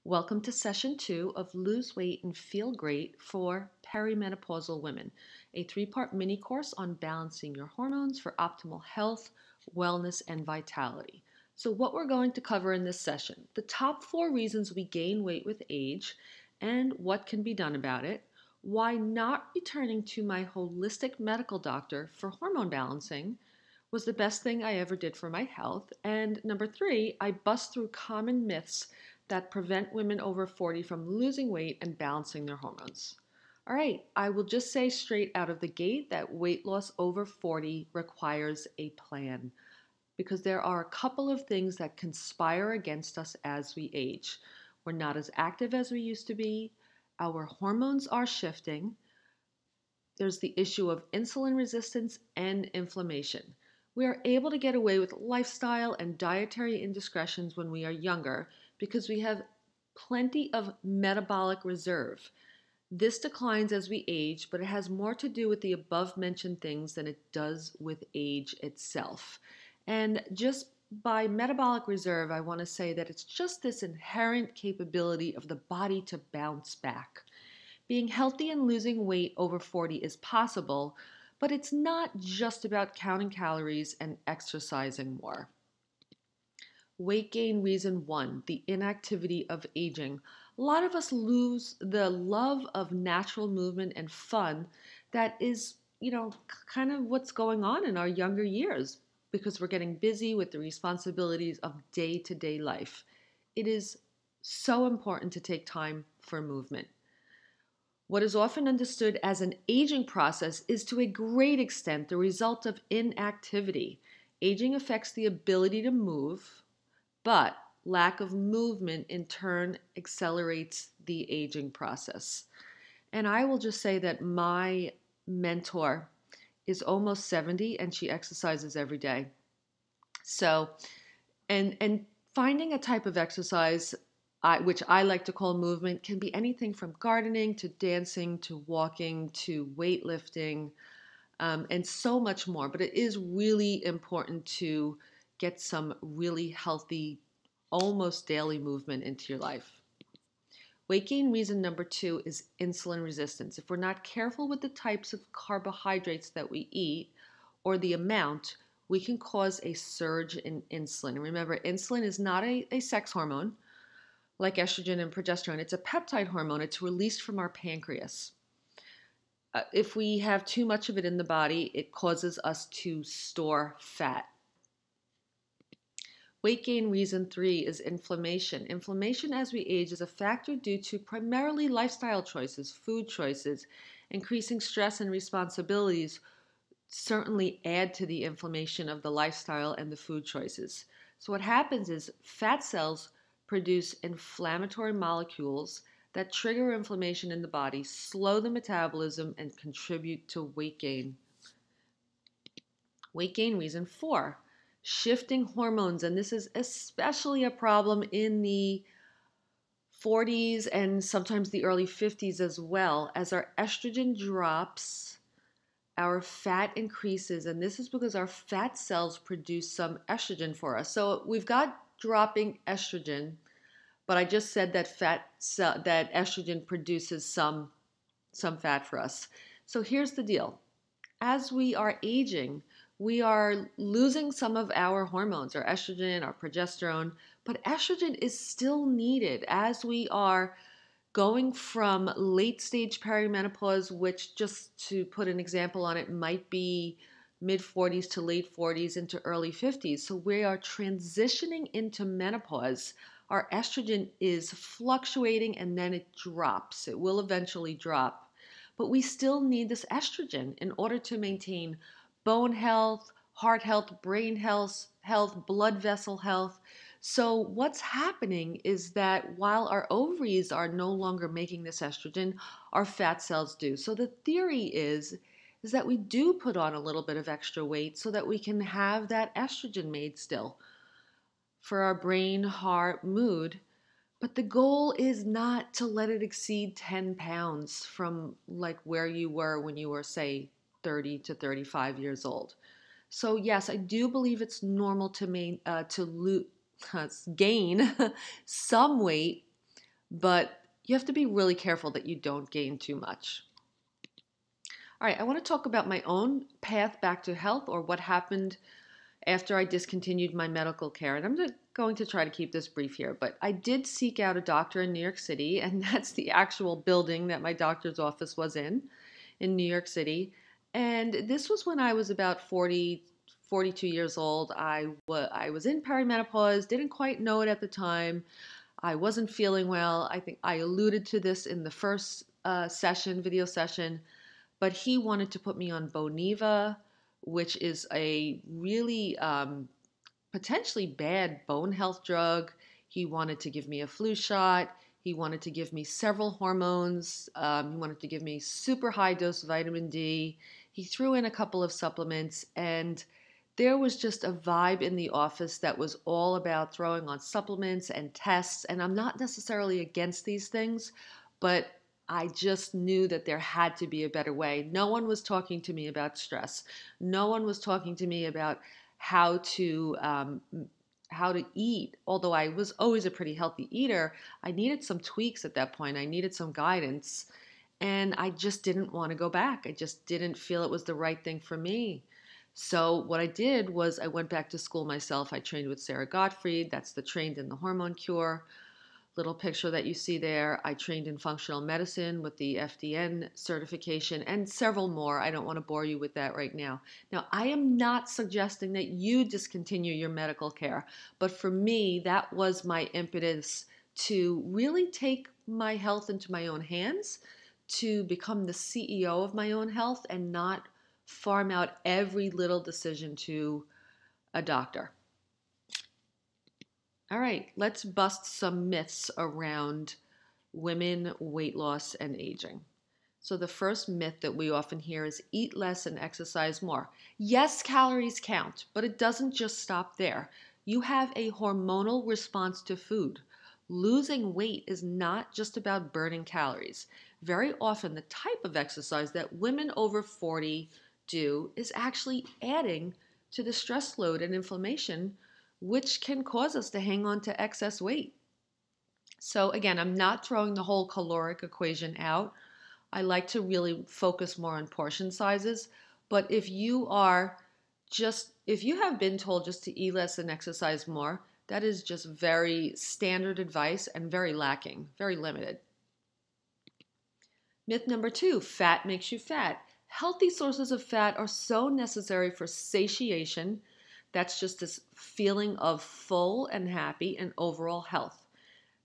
Welcome to session 2 of Lose Weight and Feel Great for Perimenopausal Women, a 3-part mini course on balancing your hormones for optimal health, wellness, and vitality. So what we're going to cover in this session, the top 4 reasons we gain weight with age and what can be done about it, why not returning to my holistic medical doctor for hormone balancing was the best thing I ever did for my health, and number 3, I bust through common myths that prevent women over 40 from losing weight and balancing their hormones. All right, I will just say straight out of the gate that weight loss over 40 requires a plan because there are a couple of things that conspire against us as we age. We're not as active as we used to be. Our hormones are shifting. There's the issue of insulin resistance and inflammation. We are able to get away with lifestyle and dietary indiscretions when we are younger because we have plenty of metabolic reserve. This declines as we age, but it has more to do with the above-mentioned things than it does with age itself. And just by metabolic reserve, I want to say that it's just this inherent capability of the body to bounce back. Being healthy and losing weight over 40 is possible, but it's not just about counting calories and exercising more. Weight gain reason 1, the inactivity of aging. A lot of us lose the love of natural movement and fun that is, kind of what's going on in our younger years because we're getting busy with the responsibilities of day-to-day life. It is so important to take time for movement. What is often understood as an aging process is to a great extent the result of inactivity. Aging affects the ability to move, but lack of movement in turn accelerates the aging process. And I will just say that my mentor is almost 70 and she exercises every day. So, and finding a type of exercise which I like to call movement, can be anything from gardening to dancing to walking to weightlifting and so much more. But it is really important to get some really healthy, almost daily movement into your life. Weight gain reason number 2 is insulin resistance. If we're not careful with the types of carbohydrates that we eat or the amount, we can cause a surge in insulin. And remember, insulin is not a sex hormone like estrogen and progesterone. It's a peptide hormone. It's released from our pancreas. If we have too much of it in the body, it causes us to store fat. Weight gain reason 3 is inflammation. Inflammation as we age is a factor due to primarily lifestyle choices, food choices. Increasing stress and responsibilities certainly add to the inflammation of the lifestyle and the food choices. So what happens is fat cells produce inflammatory molecules that trigger inflammation in the body, slow the metabolism, and contribute to weight gain. Weight gain reason 4, shifting hormones. And this is especially a problem in the 40s and sometimes the early 50s as well. As our estrogen drops, our fat increases, and this is because our fat cells produce some estrogen for us. So we've got dropping estrogen, but I just said that that estrogen produces some fat for us. So here's the deal. As we are aging, we are losing some of our hormones, our estrogen, our progesterone, but estrogen is still needed as we are going from late stage perimenopause, which, just to put an example on it, might be mid-40s to late 40s into early 50s. So we are transitioning into menopause. Our estrogen is fluctuating and then it drops. It will eventually drop. But we still need this estrogen in order to maintain bone health, heart health, brain health, blood vessel health. So what's happening is that while our ovaries are no longer making this estrogen, our fat cells do. So the theory is that we do put on a little bit of extra weight so that we can have that estrogen made still for our brain, heart, mood. But the goal is not to let it exceed 10 pounds from like where you were when you were, say, 30 to 35 years old. So yes, I do believe it's normal to gain some weight, but you have to be really careful that you don't gain too much. All right, I want to talk about my own path back to health, or what happened after I discontinued my medical care. And I'm just going to try to keep this brief here, but I did seek out a doctor in New York City, and that's the actual building that my doctor's office was in New York City. And this was when I was about 42 years old. I was in perimenopause, didn't quite know it at the time. I wasn't feeling well. I think I alluded to this in the first video session, but he wanted to put me on Boniva, which is a really potentially bad bone health drug. He wanted to give me a flu shot. He wanted to give me several hormones. He wanted to give me super high dose vitamin D. He threw in a couple of supplements, and there was just a vibe in the office that was all about throwing on supplements and tests. And I'm not necessarily against these things, but I just knew that there had to be a better way. No one was talking to me about stress. No one was talking to me about how to eat. Although I was always a pretty healthy eater, I needed some tweaks at that point. I needed some guidance, and I just didn't want to go back. I just didn't feel it was the right thing for me. So what I did was I went back to school myself. I trained with Sarah Gottfried. That's the Trained in the Hormone Cure little picture that you see there. I trained in functional medicine with the FDN certification and several more. I don't want to bore you with that right now. Now, I am not suggesting that you discontinue your medical care, but for me, that was my impetus to really take my health into my own hands, to become the CEO of my own health and not farm out every little decision to a doctor. All right, let's bust some myths around women, weight loss, and aging. So the first myth that we often hear is eat less and exercise more. Yes, calories count, but it doesn't just stop there. You have a hormonal response to food. Losing weight is not just about burning calories. Very often the type of exercise that women over 40 do is actually adding to the stress load and inflammation, which can cause us to hang on to excess weight. So again, I'm not throwing the whole caloric equation out. I like to really focus more on portion sizes. But if you have been told just to eat less and exercise more, that is just very standard advice and very lacking, very limited. Myth number 2, fat makes you fat. Healthy sources of fat are so necessary for satiation. That's just this feeling of full and happy and overall health.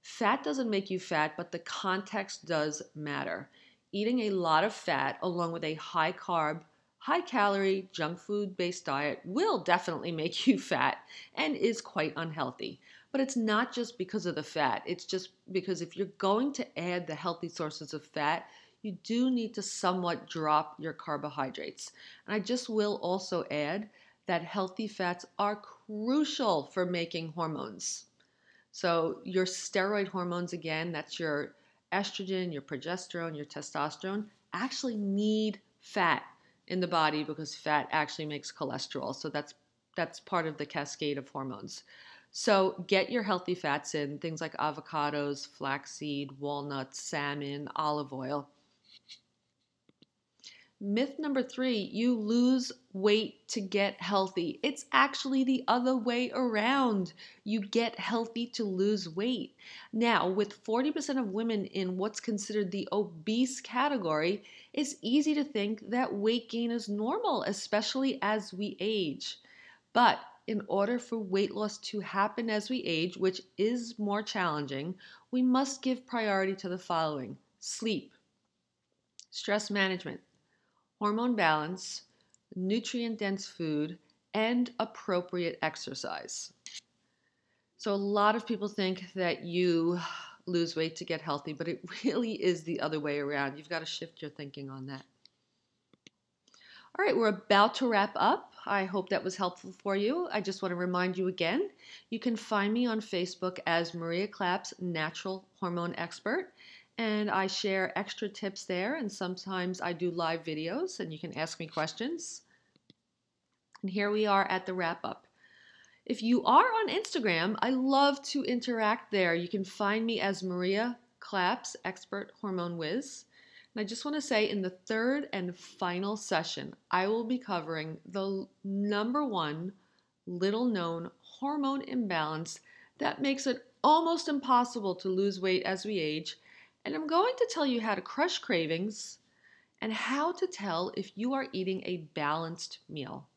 Fat doesn't make you fat, but the context does matter. Eating a lot of fat along with a high carb, high calorie, junk food based diet will definitely make you fat and is quite unhealthy. But it's not just because of the fat. It's just because if you're going to add the healthy sources of fat, you do need to somewhat drop your carbohydrates. And I just will also add that healthy fats are crucial for making hormones. So your steroid hormones, again, that's your estrogen, your progesterone, your testosterone, actually need fat in the body because fat actually makes cholesterol. So that's part of the cascade of hormones. So get your healthy fats in, things like avocados, flaxseed, walnuts, salmon, olive oil. Myth number 3, you lose weight to get healthy. It's actually the other way around. You get healthy to lose weight. Now, with 40% of women in what's considered the obese category, it's easy to think that weight gain is normal, especially as we age. But in order for weight loss to happen as we age, which is more challenging, we must give priority to the following: sleep, stress management, hormone balance, nutrient-dense food, and appropriate exercise. So a lot of people think that you lose weight to get healthy, but it really is the other way around. You've got to shift your thinking on that. All right, we're about to wrap up. I hope that was helpful for you. I just want to remind you again, you can find me on Facebook as Maria Claps Natural Hormone Expert. And I share extra tips there, and sometimes I do live videos, and you can ask me questions. And here we are at the wrap-up. If you are on Instagram, I love to interact there. You can find me as Maria Claps Expert Hormone Whiz. And I just want to say in the third and final session, I will be covering the number one little known hormone imbalance that makes it almost impossible to lose weight as we age. And I'm going to tell you how to crush cravings and how to tell if you are eating a balanced meal.